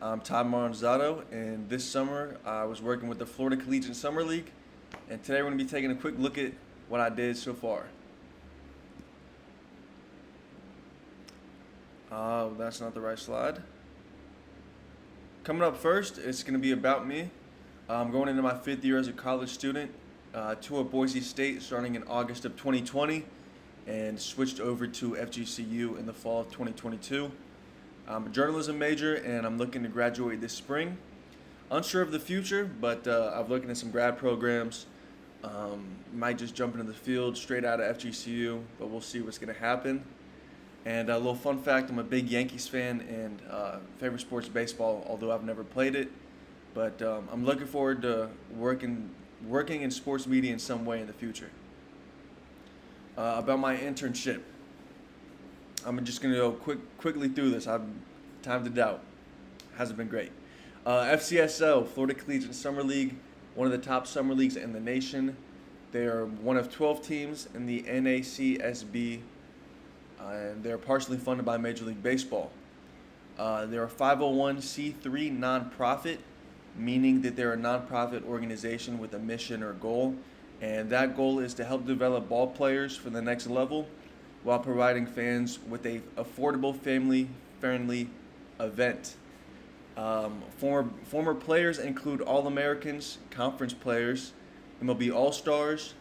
I'm Todd Maranzatto, and this summer I was working with the Florida Collegiate Summer League, and today we're going to be taking a quick look at what I did so far. That's not the right slide. Coming up first, it's going to be about me. I'm going into my fifth year as a college student, to Boise State starting in August of 2020, and switched over to FGCU in the fall of 2022. I'm a journalism major, and I'm looking to graduate this spring. Unsure of the future, but I'm looking at some grad programs. Might just jump into the field straight out of FGCU, but we'll see what's going to happen. And a little fun fact, I'm a big Yankees fan and favorite sport's baseball, although I've never played it. But I'm looking forward to working in sports media in some way in the future. About my internship, I'm just going to go quickly through this. I've time to doubt. Hasn't been great. FCSL, Florida Collegiate Summer League, one of the top summer leagues in the nation. They are one of 12 teams in the NACSB, and they're partially funded by Major League Baseball. They're a 501c3 nonprofit, meaning that they're a nonprofit organization with a mission or goal, and that goal is to help develop ball players for the next level while providing fans with a affordable, family-friendly event. Former players include All-Americans, conference players, MLB All-Stars,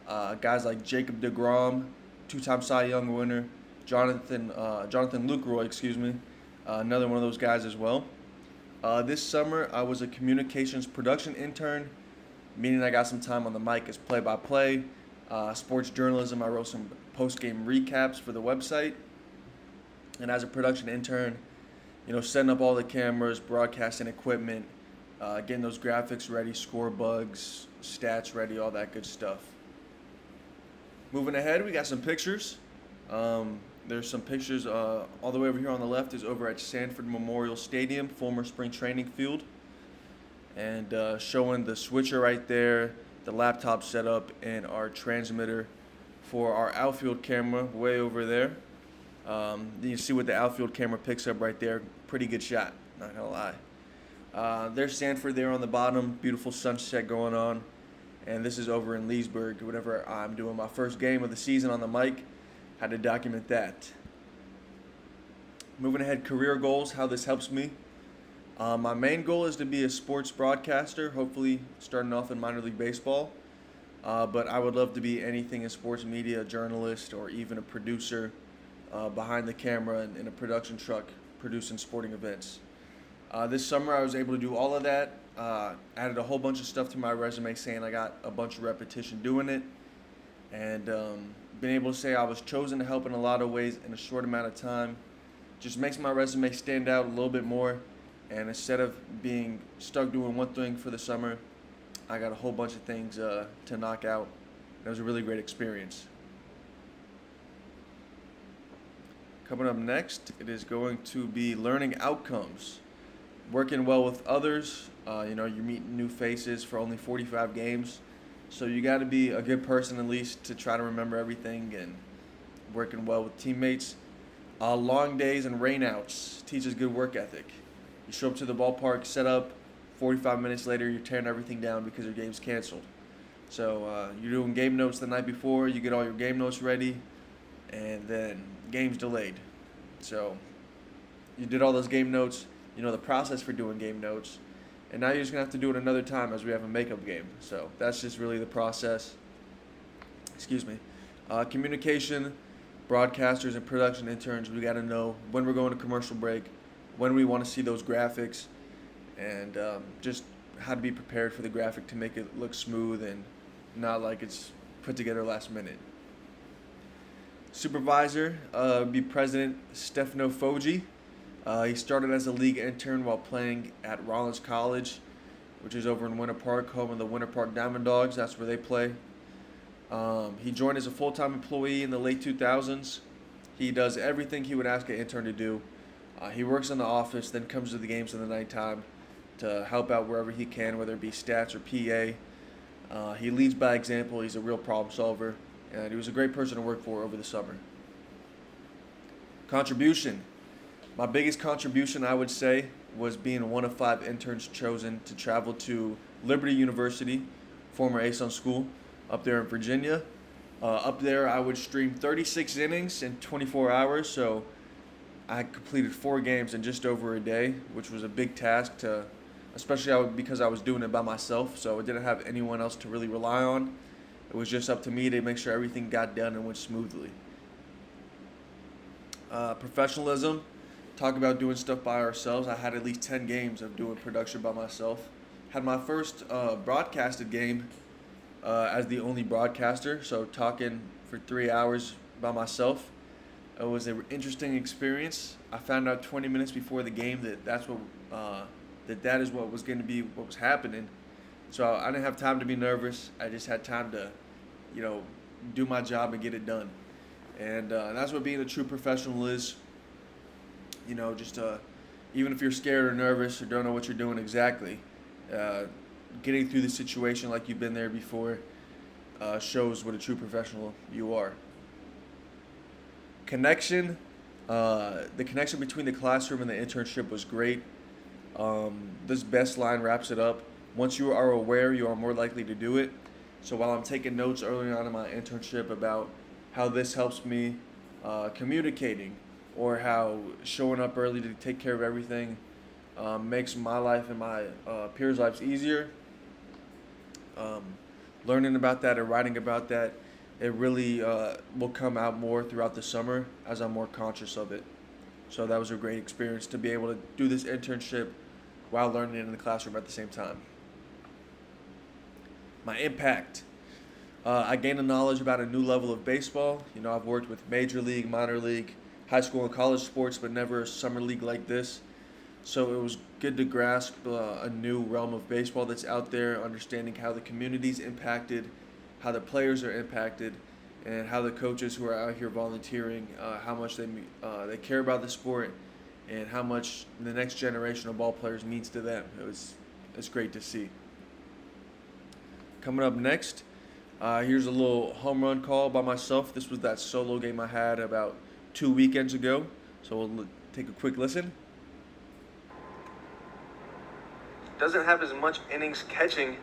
guys like Jacob deGrom, two-time Cy Young winner, Jonathan Lucroy, another one of those guys as well. This summer, I was a communications production intern, meaning I got some time on the mic as play-by-play. Sports journalism, I wrote some post-game recaps for the website. And as a production intern, setting up all the cameras, broadcasting equipment, getting those graphics ready, score bugs, stats ready, all that good stuff. Moving ahead, we got some pictures. There's some pictures all the way over here on the left is over at Sanford Memorial Stadium, former spring training field. And showing the switcher right there, the laptop setup, and our transmitter for our outfield camera way over there. You see what the outfield camera picks up right there. Pretty good shot, not gonna lie. There's Sanford there on the bottom, beautiful sunset going on. And this is over in Leesburg. Whenever I'm doing my first game of the season on the mic, had to document that. Moving ahead, career goals, how this helps me. My main goal is to be a sports broadcaster, hopefully starting off in minor league baseball. But I would love to be anything in sports media, a journalist, or even a producer behind the camera in a production truck producing sporting events. This summer I was able to do all of that. Added a whole bunch of stuff to my resume saying I got a bunch of repetition doing it. And been able to say I was chosen to help in a lot of ways in a short amount of time. Just makes my resume stand out a little bit more. And instead of being stuck doing one thing for the summer, I got a whole bunch of things to knock out. It was a really great experience. Coming up next, it is going to be learning outcomes. Working well with others, you're meeting new faces for only 45 games. So you got to be a good person at least to try to remember everything, and working well with teammates. Long days and rainouts teaches good work ethic. You show up to the ballpark, set up, 45 minutes later you're tearing everything down because your game's canceled. So you're doing game notes the night before, you get all your game notes ready, and then game's delayed. So you did all those game notes, the process for doing game notes, and now you're just going to have to do it another time as we have a makeup game. So that's just really the process. Communication, broadcasters, and production interns, we got to know when we're going to commercial break, when we want to see those graphics, and just how to be prepared for the graphic to make it look smooth and not like it's put together last minute. Supervisor, be President Stefano Foggi. He started as a league intern while playing at Rollins College, which is over in Winter Park, home of the Winter Park Diamond Dogs. That's where they play. He joined as a full-time employee in the late 2000s. He does everything he would ask an intern to do. He works in the office, then comes to the games in the nighttime to help out wherever he can, whether it be stats or PA. He leads by example. He's a real problem solver, and he was a great person to work for over the summer. Contribution. My biggest contribution, I would say, was being one of 5 interns chosen to travel to Liberty University, former ASUN school, up there in Virginia. Up there, I would stream 36 innings in 24 hours, so I completed 4 games in just over a day, which was a big task to, especially because I was doing it by myself, so I didn't have anyone else to really rely on. It was just up to me to make sure everything got done and went smoothly. Professionalism, talk about doing stuff by ourselves. I had at least 10 games of doing production by myself. Had my first broadcasted game as the only broadcaster, so talking for 3 hours by myself. It was an interesting experience. I found out 20 minutes before the game that is what was going to be what was happening. So I didn't have time to be nervous. I just had time to, do my job and get it done. And that's what being a true professional is. Just even if you're scared or nervous or don't know what you're doing exactly, getting through the situation like you've been there before shows what a true professional you are. Connection, the connection between the classroom and the internship was great. This best line wraps it up. Once you are aware, you are more likely to do it. So while I'm taking notes early on in my internship about how this helps me communicating, or how showing up early to take care of everything makes my life and my peers' lives easier, learning about that and writing about that, it really will come out more throughout the summer as I'm more conscious of it. So that was a great experience to be able to do this internship while learning in the classroom at the same time. My impact. I gained a knowledge about a new level of baseball. I've worked with major league, minor league, high school and college sports, but never a summer league like this. So it was good to grasp a new realm of baseball that's out there, understanding how the community's impacted, how the players are impacted, and how the coaches who are out here volunteering, how much they care about the sport, and how much the next generation of ball players means to them. It's great to see. Coming up next, here's a little home run call by myself. This was that solo game I had about 2 weekends ago. So we'll take a quick listen. Doesn't have as much innings catching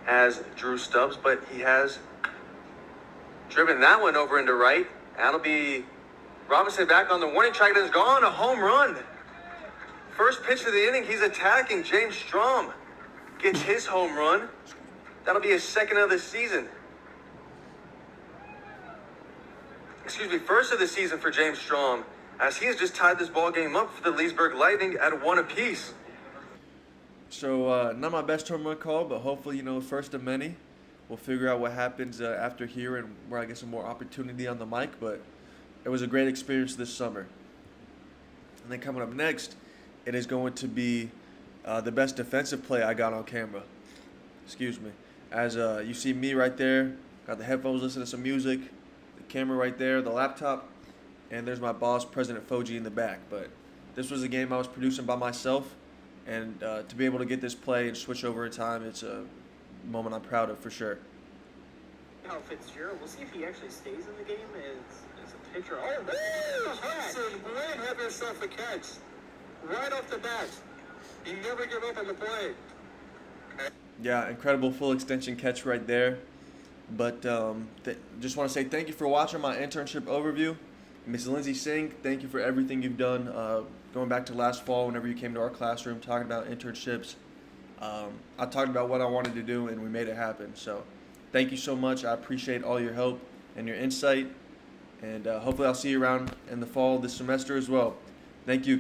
as Drew Stubbs, but he has driven that one over into right. That'll be Robinson back on the warning track, and it's gone. A home run. First pitch of the inning, he's attacking. James Strom gets his home run. That'll be his second of the season. First of the season for James Strom, as he has just tied this ball game up for the Leesburg Lightning at 1 apiece. So not my best home run call, but hopefully, first of many. We'll figure out what happens after here and where I get some more opportunity on the mic, but it was a great experience this summer. And then coming up next, it is going to be the best defensive play I got on camera. Excuse me. As you see me right there, got the headphones, listening to some music, the camera right there, the laptop, and there's my boss, President Foji, in the back. But this was a game I was producing by myself, and to be able to get this play and switch over in time, it's a moment I'm proud of for sure. Now Fitzgerald, we'll see if he actually stays in the game as a pitcher. Oh, Hudson, Wade, have yourself a catch right off the bat. You never give up on the play. Yeah, incredible full extension catch right there. But just want to say thank you for watching my internship overview. Ms. Lindsay Singh, thank you for everything you've done. Going back to last fall, whenever you came to our classroom talking about internships, I talked about what I wanted to do, and we made it happen. So thank you so much. I appreciate all your help and your insight. And hopefully I'll see you around in the fall this semester as well. Thank you.